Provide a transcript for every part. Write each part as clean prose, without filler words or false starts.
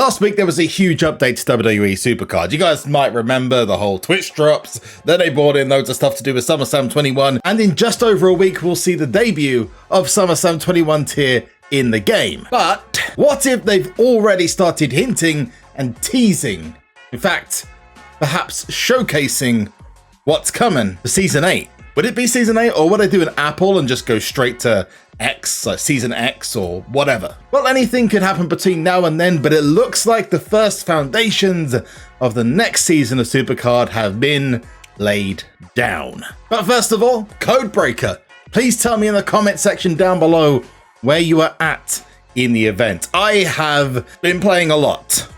Last week, there was a huge update to WWE SuperCard. You guys might remember the whole Twitch drops. Then they brought in loads of stuff to do with SummerSlam 21. And in just over a week, we'll see the debut of SummerSlam 21 tier in the game. But what if they've already started hinting and teasing? In fact, perhaps showcasing what's coming for Season 8. Would it be Season 8, or would I do an Apple and just go straight to X, like Season X or whatever? Well, anything could happen between now and then, but it looks like the first foundations of the next season of SuperCard have been laid down. But first of all, Codebreaker. Please tell me in the comment section down below where you are at in the event. I have been playing a lot.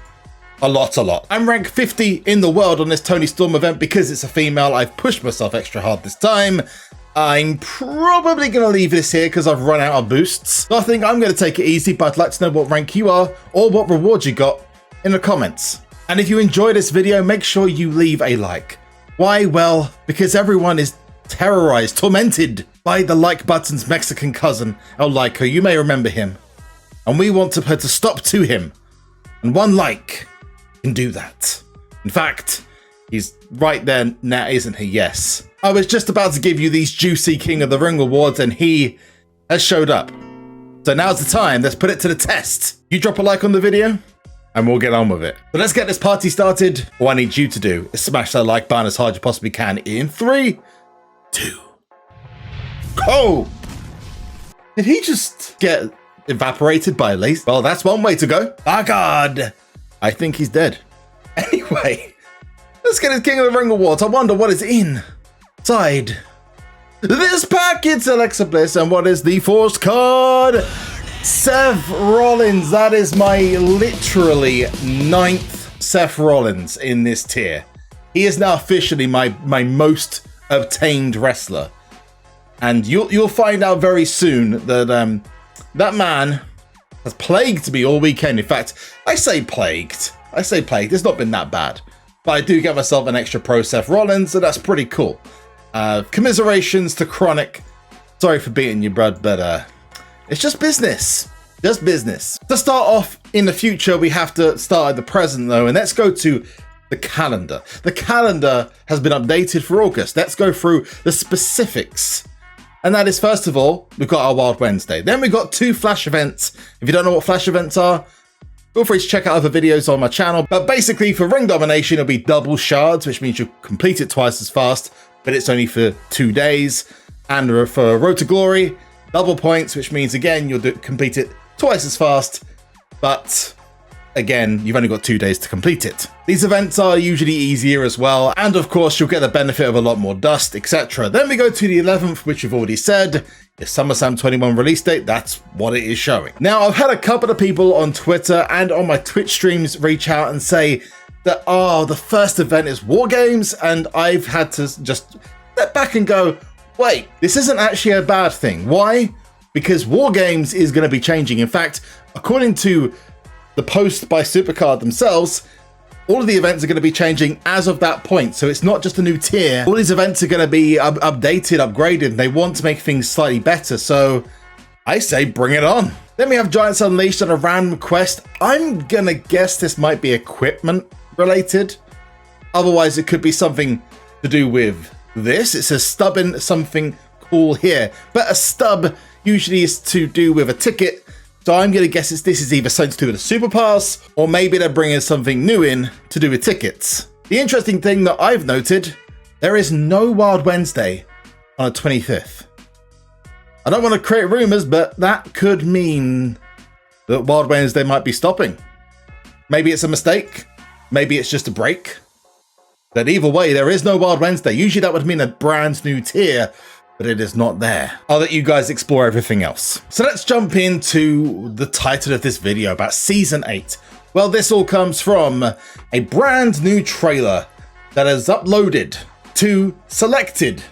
A lot. I'm ranked 50 in the world on this Tony Storm event because it's a female. I've pushed myself extra hard this time. I'm probably going to leave this here because I've run out of boosts. So I think I'm going to take it easy, but I'd like to know what rank you are or what rewards you got in the comments. And if you enjoy this video, make sure you leave a like. Why? Well, because everyone is terrorized, tormented by the like button's Mexican cousin, El Lyco. You may remember him. And we want to put a stop to him. And one like can do that. In fact, he's right there now, isn't he? Yes. I was just about to give you these juicy King of the Ring rewards and he has showed up. So now's the time. Let's put it to the test. You drop a like on the video and we'll get on with it. But let's get this party started. All I need you to do is smash that like button as hard as you possibly can in 3, 2, go. Did he just get evaporated by a laser? Well, that's one way to go. Oh God. I think he's dead. Anyway, let's get his King of the Ring awards. I wonder what is inside this pack. It's Alexa Bliss, and what is the forced card? Seth Rollins. That is my literally 9th Seth Rollins in this tier. He is now officially my most obtained wrestler, and you'll find out very soon that that man has plagued me all weekend. In fact, I say plagued. It's not been that bad. But I do get myself an extra pro Seth Rollins, so that's pretty cool. Commiserations to Chronic. Sorry for beating you, bud, but it's just business. Just business. To start off, in the future, we have to start at the present, though, and let's go to the calendar. The calendar has been updated for August. Let's go through the specifics. And that is, first of all, we've got our Wild Wednesday. Then we've got 2 Flash events. If you don't know what Flash events are, feel free to check out other videos on my channel. But basically, for Ring Domination, it'll be double shards, which means you complete it twice as fast, but it's only for 2 days. And for Road to Glory, double points, which means, again, you'll complete it twice as fast, but again, you've only got 2 days to complete it. These events are usually easier as well, and of course, you'll get the benefit of a lot more dust, etc. Then we go to the 11th, which we've already said, is SummerSlam 21 release date. That's what it is showing. Now, I've had a couple of people on Twitter and on my Twitch streams reach out and say that, oh, the first event is War Games, and I've had to just step back and go, wait, this isn't actually a bad thing. Why? Because War Games is going to be changing. In fact, according to the post by SuperCard themselves, all of the events are going to be changing as of that point. So it's not just a new tier. All these events are going to be updated, upgraded. And they want to make things slightly better. So I say bring it on. Then we have Giants Unleashed on a random quest. I'm going to guess this might be equipment related. Otherwise, it could be something to do with this. It says stubbing something cool here. But a stub usually is to do with a ticket. So I'm going to guess this is either something to do with a Super Pass, or maybe they're bringing something new in to do with tickets. The interesting thing that I've noted, there is no Wild Wednesday on the 25th. I don't want to create rumors, but that could mean that Wild Wednesday might be stopping. Maybe it's a mistake. Maybe it's just a break. But either way, there is no Wild Wednesday. Usually that would mean a brand new tier, but it is not there. I'll let you guys explore everything else. So let's jump into the title of this video about Season 8. Well, this all comes from a brand new trailer that is uploaded to selected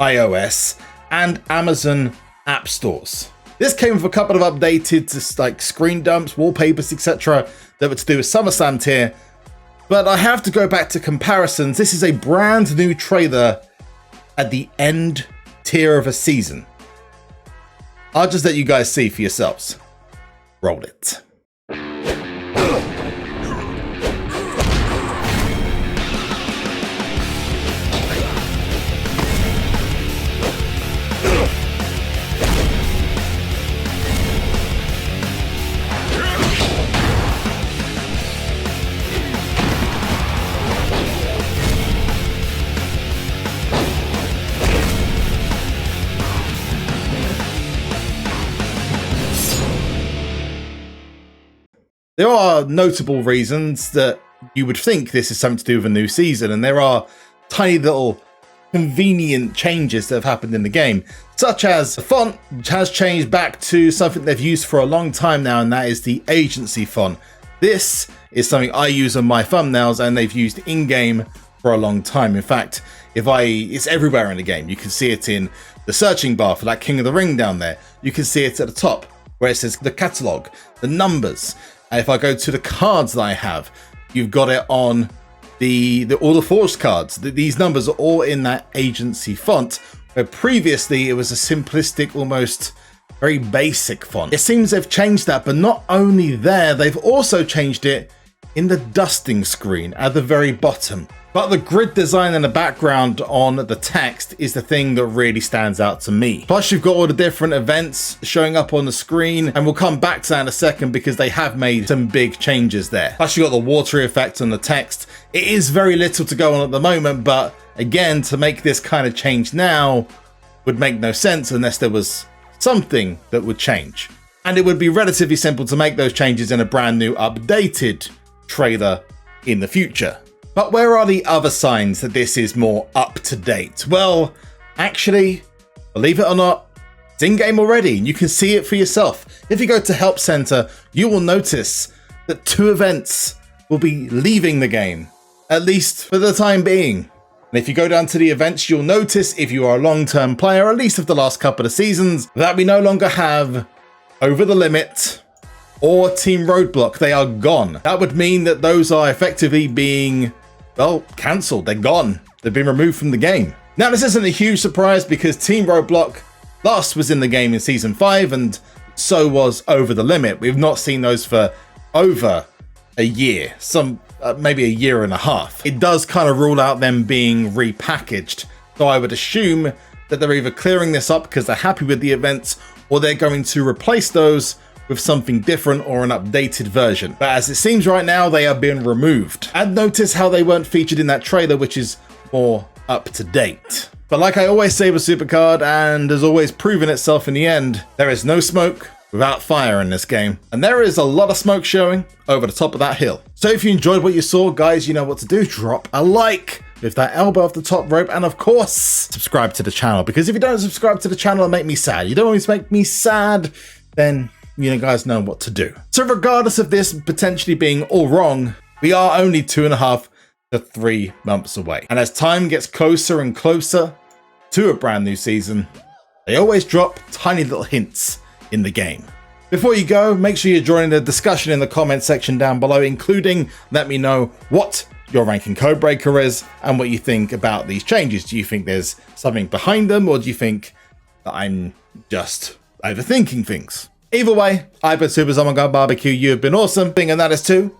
iOS and Amazon app stores. This came with a couple of updated like screen dumps, wallpapers, etc. that were to do with SummerSlam tier. But I have to go back to comparisons. This is a brand new trailer at the end tier of a season. I'll just let you guys see for yourselves. Roll it. There are notable reasons that you would think this is something to do with a new season, and there are tiny little convenient changes that have happened in the game, such as the font has changed back to something they've used for a long time now, and that is the agency font. This is something I use on my thumbnails, and they've used in-game for a long time. In fact, it's everywhere in the game. You can see it in the searching bar for that King of the Ring down there. You can see it at the top where it says the catalog, the numbers. And if I go to the cards that I have, you've got it on all the forged cards. These numbers are all in that agency font, where previously it was a simplistic, almost very basic font. It seems they've changed that, but not only there, they've also changed it in the dusting screen at the very bottom. But the grid design in the background on the text is the thing that really stands out to me. Plus, you've got all the different events showing up on the screen, and we'll come back to that in a second because they have made some big changes there. Plus, you've got the watery effect on the text. It is very little to go on at the moment, but again, to make this kind of change now would make no sense unless there was something that would change. And it would be relatively simple to make those changes in a brand new updated trailer in the future. But where are the other signs that this is more up to date? Well, actually, believe it or not, it's in game already, and you can see it for yourself. If you go to Help Center, you will notice that 2 events will be leaving the game, at least for the time being. And if you go down to the events, you'll notice, if you are a long-term player, at least of the last couple of seasons, that we no longer have Over the Limit or Team Roadblock. They are gone. That would mean that those are effectively being, well, cancelled. They're gone. They've been removed from the game. Now, this isn't a huge surprise because Team Roadblock last was in the game in Season 5, and so was Over the Limit. We've not seen those for over a year, maybe a year and a half. It does kind of rule out them being repackaged. So I would assume that they're either clearing this up because they're happy with the events, or they're going to replace those with something different or an updated version. But as it seems right now, they are being removed. And notice how they weren't featured in that trailer, which is more up to date. But like I always say with SuperCard, and has always proven itself in the end, there is no smoke without fire in this game. And there is a lot of smoke showing over the top of that hill. So if you enjoyed what you saw, guys, you know what to do. Drop a like with that elbow off the top rope, and of course, subscribe to the channel, because if you don't subscribe to the channel, it'll make me sad. You don't want to make me sad, then you guys know what to do. So regardless of this potentially being all wrong, we are only 2.5 to 3 months away. And as time gets closer and closer to a brand new season, they always drop tiny little hints in the game. Before you go, make sure you're joining the discussion in the comment section down below, including let me know what your ranking codebreaker is and what you think about these changes. Do you think there's something behind them, or do you think that I'm just overthinking things? Either way, I've been SuperZomgbBBQ. You have been awesome, and that is too.